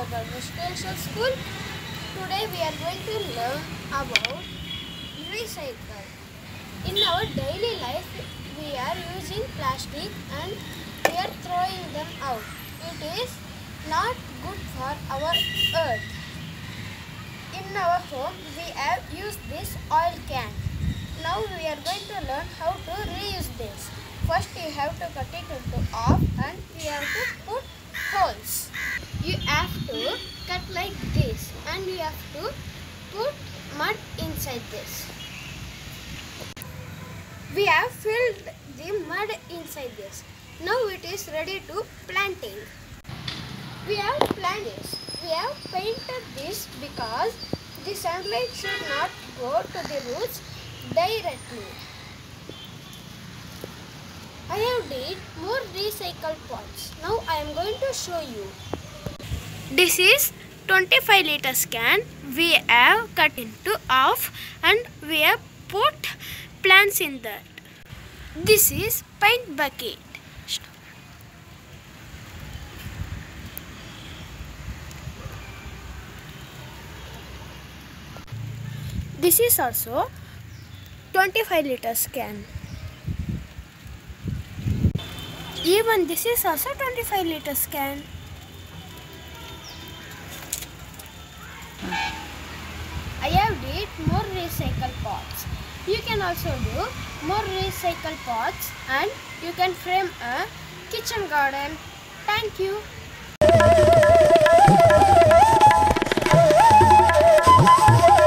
Global Residential School. Today we are going to learn about recycle. In our daily life, we are using plastic and we are throwing them out. It is not good for our earth. In our home, we have used this oil can. Now we are going to learn how to reuse this. First you have to cut it into half and we have to put holes. You have to cut like this and you have to put mud inside this. We have filled the mud inside this. Now it is ready to planting. We have planted this. We have painted this because the sunlight should not go to the roots directly. I have did more recycled pots. Now I am going to show you. This is 25 liters can. We have cut into half and we have put plants in that. This is paint bucket. This is also 25 liters can. Even this is also 25 liters can. I have did more recycle pots. You can also do more recycle pots and you can frame a kitchen garden. Thank you.